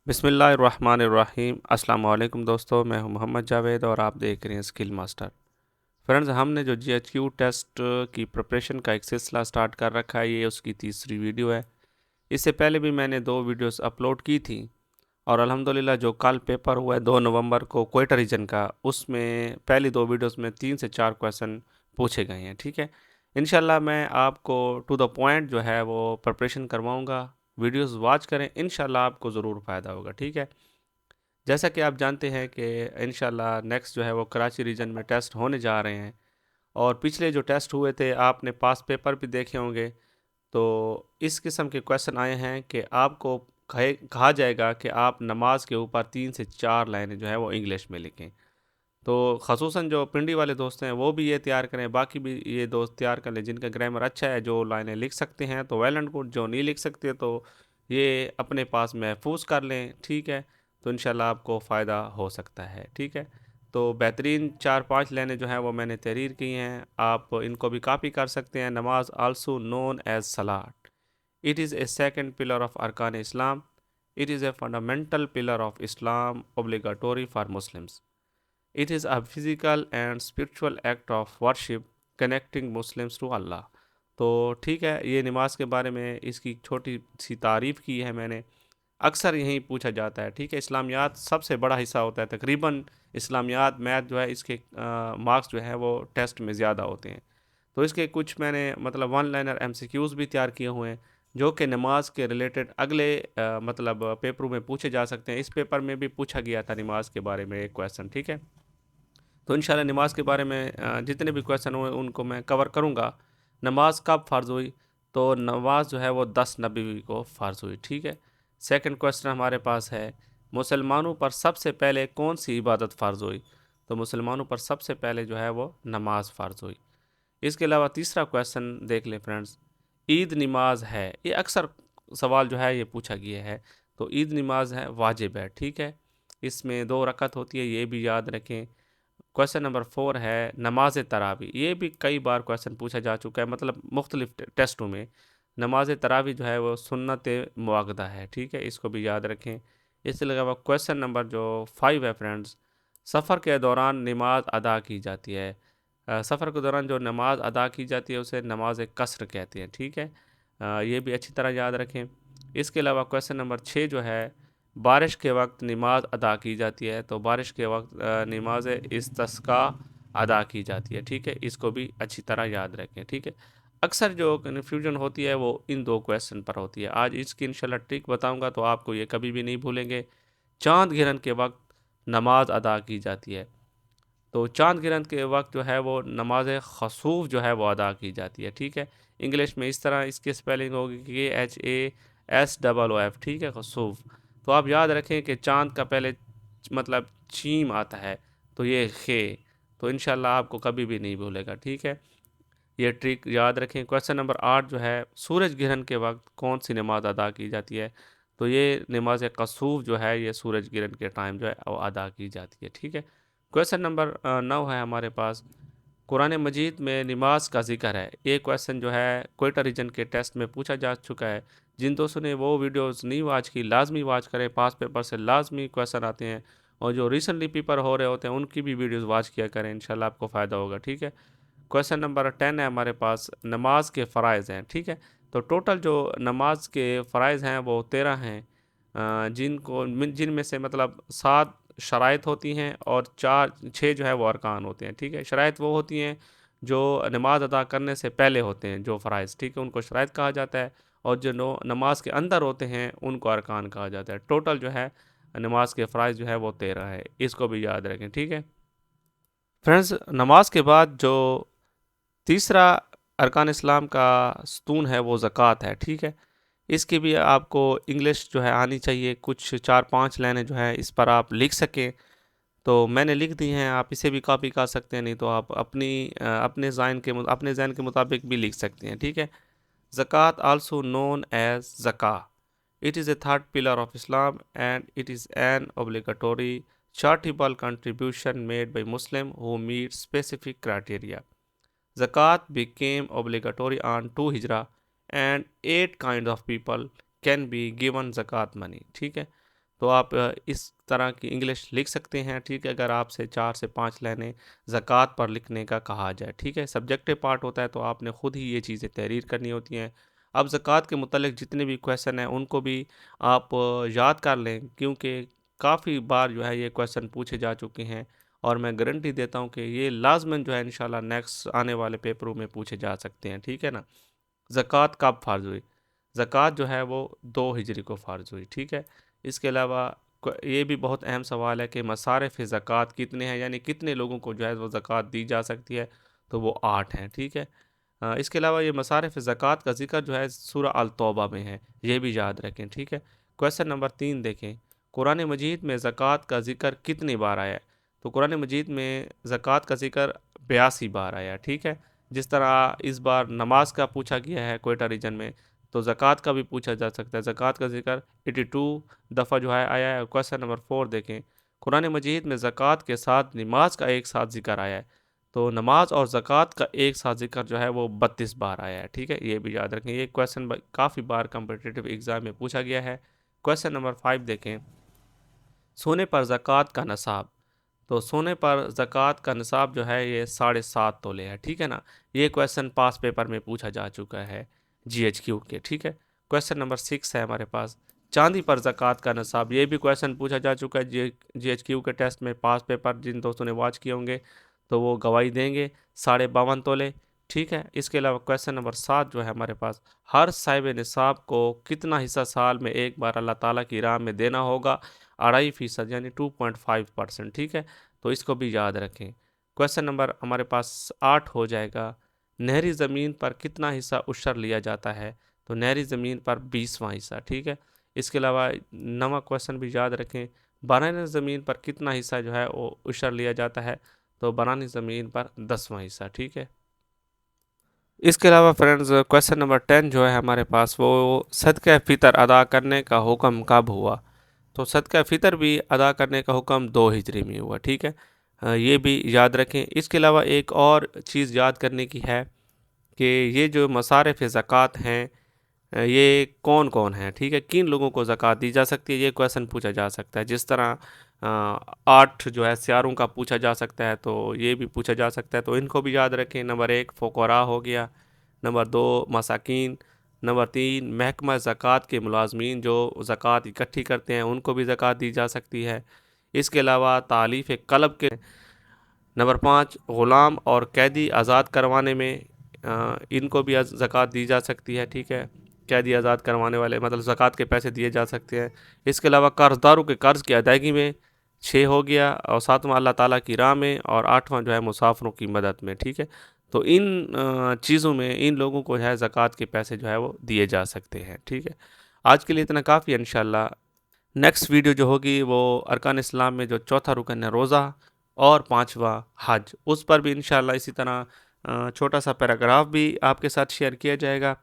बिस्मिल्लाहिर्रहमानिर्रहीम। अस्सलाम वालेकुम दोस्तों, मैं हूं मोहम्मद जावेद और आप देख रहे हैं स्किल मास्टर। फ्रेंड्स, हमने जो जीएचक्यू टेस्ट की प्रिपरेशन का एक सिलसिला स्टार्ट कर रखा है, ये उसकी तीसरी वीडियो है। इससे पहले भी मैंने 2 वीडियोस अपलोड की थी और अल्हम्दुलिल्लाह जो कल पेपर हुआ है 2 नवंबर को क्वेटा रीजन का, उसमें पहली 2 वीडियोस में 3 से 4 क्वेश्चन पूछे गए हैं। ठीक है, इंशाल्लाह मैं आपको टू द पॉइंट जो है वो प्रिपरेशन करवाऊँगा। वीडियोस वॉच करें, इंशाल्लाह आपको ज़रूर फ़ायदा होगा। ठीक है, जैसा कि आप जानते हैं कि इंशाल्लाह नेक्स्ट जो है वो कराची रीजन में टेस्ट होने जा रहे हैं और पिछले जो टेस्ट हुए थे आपने पास पेपर भी देखे होंगे। तो इस किस्म के क्वेश्चन आए हैं कि आपको कहा जाएगा कि आप नमाज के ऊपर 3 से 4 लाइनें जो है वो इंग्लिश में लिखें। तो ख़ुसूसन जो पिंडी वाले दोस्त हैं वो भी ये तैयार करें, बाकी भी ये दोस्त तैयार कर लें जिनका ग्रामर अच्छा है, जो लाइनें लिख सकते हैं तो वेल एंड गुड, जो नहीं लिख सकते तो ये अपने पास महफूज कर लें। ठीक है, तो इंशाल्लाह आपको फ़ायदा हो सकता है। ठीक है, तो बेहतरीन 4-5 लाइनें जो हैं वो मैंने तहरीर की हैं, आप इनको भी कॉपी कर सकते हैं। Namaz also known as salat, it is a second pillar of arkan Islam, it is a fundamental pillar of Islam, obligatory for Muslims. It is a physical and spiritual act of worship connecting Muslims to Allah। तो ठीक है, ये नमाज के बारे में इसकी छोटी सी तारीफ़ की है मैंने। अक्सर यही पूछा जाता है। ठीक है, इस्लामियात सबसे बड़ा हिस्सा होता है तकरीबन। इस्लामियात मैथ जो है इसके मार्क्स जो है वो टेस्ट में ज़्यादा होते हैं। तो इसके कुछ मैंने मतलब वन लाइनर एमसीक्यूज़ भी तैयार किए हुए हैं जो कि नमाज के रिलेटेड अगले मतलब पेपरों में पूछे जा सकते हैं। इस पेपर में भी पूछा गया था नमाज के बारे में एक क्वेश्चन। ठीक है, तो इंशाल्लाह नमाज के बारे में जितने भी क्वेश्चन हुए उनको मैं कवर करूँगा। नमाज कब फ़र्ज़ हुई? तो नमाज जो है वो 10 नबी को फ़र्ज़ हुई। ठीक है, सेकंड क्वेश्चन हमारे पास है, मुसलमानों पर सबसे पहले कौन सी इबादत फ़र्ज़ हुई? तो मुसलमानों पर सबसे पहले जो है वो नमाज फ़र्ज़ हुई। इसके अलावा तीसरा क्वेश्चन देख लें फ्रेंड्स, ईद नमाज है, ये अक्सर सवाल जो है ये पूछा गया है। तो ईद नमाज है वाजिब है। ठीक है, इसमें 2 रकत होती है, ये भी याद रखें। क्वेश्चन नंबर 4 है नमाज तरावी, ये भी कई बार क्वेश्चन पूछा जा चुका है, मतलब मुख्तलिफ टेस्टों में। नमाज तरावी जो है वो सुन्नत मुअक्कदा है। ठीक है, इसको भी याद रखें। इसके अलावा क्वेश्चन नंबर जो 5 है फ्रेंड्स, सफ़र के दौरान नमाज अदा की जाती है। सफ़र के दौरान जो नमाज अदा की जाती है उसे नमाज कसर कहते हैं। ठीक है, ये भी अच्छी तरह याद रखें। इसके अलावा क्वेश्चन नंबर 6 जो है, बारिश के वक्त नमाज अदा की जाती है। तो बारिश के वक्त नमाज इस्तिस्का अदा की जाती है। ठीक है, इसको भी अच्छी तरह याद रखें। ठीक है, अक्सर जो कन्फ्यूजन होती है वो इन 2 क्वेश्चन पर होती है। आज इसकी इंशाल्लाह ट्रिक बताऊंगा तो आपको ये कभी भी नहीं भूलेंगे। चाँद गिरन के वक्त नमाज अदा की जाती है। तो चाँद गिरन के वक्त जो है वो नमाज खसूफ जो है वो अदा की जाती है। ठीक है, इंग्लिश में इस तरह इसकी स्पेलिंग होगी KHASOOF। ठीक है, खसूफ। तो आप याद रखें कि चाँद का पहले मतलब चीम आता है, तो ये खे। तो इंशाल्लाह आपको कभी भी नहीं भूलेगा। ठीक है, ये ट्रिक याद रखें। क्वेश्चन नंबर 8 जो है, सूरज ग्रहण के वक्त कौन सी नमाज अदा की जाती है? तो ये नमाज कसूफ जो है ये सूरज ग्रहण के टाइम जो है वो अदा की जाती है। ठीक है, क्वेश्चन नंबर 9 है हमारे पास, कुरान मजीद में नमाज का जिक्र है। ये क्वेश्चन जो है क्वेटा रीजन के टेस्ट में पूछा जा चुका है। जिन दोस्तों ने वो वीडियोस नहीं वॉच की, लाजमी वॉच करें, पास पेपर से लाजमी क्वेश्चन आते हैं और जो रिसेंटली पेपर हो रहे होते हैं उनकी भी वीडियोस वॉच किया करें, इंशाल्लाह आपको फ़ायदा होगा। ठीक है, क्वेश्चन नंबर 10 है हमारे पास, नमाज के फ़राइज़ हैं। ठीक है, तो टोटल जो नमाज के फ़राइज़ हैं वो 13 हैं, जिनमें से मतलब 7 शराइत होती हैं और 6 जो है वो अरकान होते हैं। ठीक है, शराइत वो होती हैं जो नमाज अदा करने से पहले होते हैं, जो फ़राइज़, ठीक है, उनको शराइत कहा जाता है। और जो नमाज के अंदर होते हैं उनको अरकान कहा जाता है। टोटल जो है नमाज के फ़राइज़ जो है वो 13 है, इसको भी याद रखें। ठीक है फ्रेंड्स, नमाज के बाद जो तीसरा अरकान इस्लाम का स्तून है वो ज़कात है। ठीक है, इसकी भी आपको इंग्लिश जो है आनी चाहिए, कुछ 4-5 लाइनें जो है इस पर आप लिख सकें। तो मैंने लिख दी हैं, आप इसे भी कॉपी कर सकते हैं, नहीं तो आप अपने ज़हन के मुताबिक भी लिख सकते हैं। ठीक है, zakat also known as zakah, it is a third pillar of Islam and it is an obligatory charitable contribution made by Muslim who meet specific criteria। Zakat became obligatory on 2 Hijrah and 8 kinds of people can be given zakat money। ठीक है, तो आप इस तरह की English लिख सकते हैं, ठीक है, अगर आपसे 4 से 5 लाइनें ज़कात पर लिखने का कहा जाए, ठीक है। सब्जेक्टिव पार्ट होता है तो आपने खुद ही ये चीज़ें तहरीर करनी होती हैं। अब ज़कात के मुतल्लिक़ जितने भी क्वेश्चन हैं उनको भी आप याद कर लें, क्योंकि काफ़ी बार जो है ये क्वेश्चन पूछे जा चुके हैं और मैं गारंटी देता हूँ कि ये लाज़मन जो है इंशाल्लाह नेक्स्ट आने वाले पेपरों में पूछे जा सकते हैं, ठीक है ना। ज़कात कब फ़र्ज़ हुई? ज़कात जो है वो 2 हिजरी को फ़र्ज़ हुई, ठीक है। इसके अलावा ये भी बहुत अहम सवाल है कि मसारिफ़ ज़कात कितने हैं, यानी कितने लोगों को जो है वो ज़कात दी जा सकती है, तो वो 8 हैं, ठीक है। इसके अलावा ये मसारिफ़ ज़कात का ज़िक्र जो है सूरह अल तौबा में है, ये भी याद रखें, ठीक है। क्वेश्चन नंबर 3 देखें, कुरान मजीद में ज़कात का ज़िक्र कितनी बार आया है? तो कुरान मजीद में ज़कात का ज़िक्र 82 बार आया है, ठीक है। जिस तरह इस बार नमाज का पूछा गया है क्वेटा रीजन में, तो ज़कात का भी पूछा जा सकता है। ज़कात का ज़िक्र 82 दफ़ा जो है आया है। क्वेश्चन नंबर 4 देखें, कुरान मजीद में ज़कात के साथ नमाज का एक साथ ज़िक्र आया है, तो नमाज और ज़कात का एक साथ ज़िक्र जो है वो 32 बार आया है, ठीक है। ये भी याद रखें, ये क्वेश्चन काफ़ी बार कम्पिटिटिव एग्ज़ाम में पूछा गया है। क्वेश्चन नंबर 5 देखें, सोने पर ज़कात का नसाब। तो सोने पर ज़कात का निसाब जो है ये 7.5 तोले है, ठीक है ना। ये क्वेश्चन पास पेपर में पूछा जा चुका है जीएचक्यू के, ठीक है। क्वेश्चन नंबर 6 है हमारे पास, चांदी पर ज़कात का निसाब। ये भी क्वेश्चन पूछा जा चुका है जीएचक्यू के टेस्ट में, पास पेपर जिन दोस्तों ने वॉच किए होंगे तो वो गवाही देंगे, 52.5 तोले, ठीक है। इसके अलावा क्वेश्चन नंबर 7 जो है हमारे पास, हर साहिब निसाब को कितना हिस्सा साल में एक बार अल्लाह ताला की राह में देना होगा? 2.5% यानी 2.5%, ठीक है। तो इसको भी याद रखें। क्वेश्चन नंबर हमारे पास 8 हो जाएगा, नहरी ज़मीन पर कितना हिस्सा उशर लिया जाता है? तो नहरी ज़मीन पर 20वां हिस्सा, ठीक है। इसके अलावा नवा क्वेश्चन भी याद रखें, बनानी ज़मीन पर कितना हिस्सा जो है वो उशर लिया जाता है? तो बनानी ज़मीन पर 10वां हिस्सा, ठीक है। इसके अलावा फ्रेंड्स क्वेश्चन नंबर 10 जो है हमारे पास, वो सदका फ़ितर अदा करने का हुक्म कब हुआ? तो सदका फ़ितर भी अदा करने का हुक्म 2 हिजरी में हुआ, ठीक है। ये भी याद रखें। इसके अलावा एक और चीज़ याद करने की है कि ये जो मसारिफ़ ज़कात हैं, ये कौन-कौन हैं, ठीक है? किन लोगों को ज़कात दी जा सकती है, ये क्वेश्चन पूछा जा सकता है। जिस तरह 8 जो है सियारों का पूछा जा सकता है, तो ये भी पूछा जा सकता है, तो इनको भी याद रखें। नंबर 1 फ़ुक़रा हो गया, नंबर 2 मसाकीन, नंबर 3 महकमा ज़कात के मुलाज़मीन जो ज़कात इकट्ठी करते हैं, उनको भी ज़कात दी जा सकती है। इसके अलावा तालीफ़ क़ल्ब के, नंबर 5 ग़ुलाम और कैदी आज़ाद करवाने में इनको भी ज़कात दी जा सकती है, ठीक है। कैदी आज़ाद करवाने वाले मतलब ज़कात के पैसे दिए जा सकते हैं। इसके अलावा कर्ज़दारों के कर्ज़ की अदायगी में 6 हो गया, और 7वां अल्लाह ताला की राह में, और 8वां जो है मुसाफिरों की मदद में, ठीक है। तो इन चीज़ों में इन लोगों को है ज़कात के पैसे जो है वो दिए जा सकते हैं, ठीक है। आज के लिए इतना काफ़ी है। इंशाल्लाह नेक्स्ट वीडियो जो होगी वो अरकान इस्लाम में जो चौथा रुकन है रोज़ा, और 5वां हज, उस पर भी इंशाल्लाह इसी तरह छोटा सा पैराग्राफ भी आपके साथ शेयर किया जाएगा,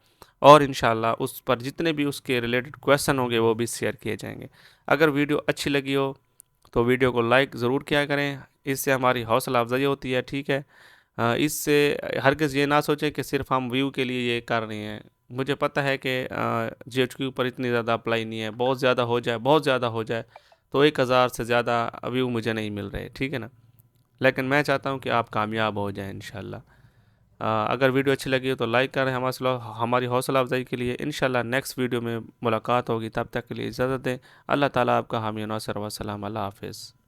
और इंशाल्लाह उस पर जितने भी उसके रिलेटेड क्वेश्चन होंगे वो भी शेयर किए जाएंगे। अगर वीडियो अच्छी लगी हो तो वीडियो को लाइक ज़रूर किया करें, इससे हमारी हौसला अफजाई होती है, ठीक है। इससे हरगिज़ ये ना सोचें कि सिर्फ हम व्यू के लिए ये कर रहे हैं। मुझे पता है कि जीएचक्यू पर इतनी ज़्यादा अप्लाई नहीं है, बहुत ज़्यादा हो जाए, बहुत ज़्यादा हो जाए तो 1000 से ज़्यादा व्यू मुझे नहीं मिल रहे, ठीक है ना। लेकिन मैं चाहता हूँ कि आप कामयाब हो जाएं इंशाल्लाह। अगर वीडियो अच्छी लगी हो तो लाइक करें, हमारी हौसला अफजाई के लिए। इंशाल्लाह नेक्स्ट वीडियो में मुलाकात होगी, तब तक के लिए इजाज़त दें। अल्लाह ताला आपका हामी नासिर व सलाम। अल्लाह हाफ़िज़।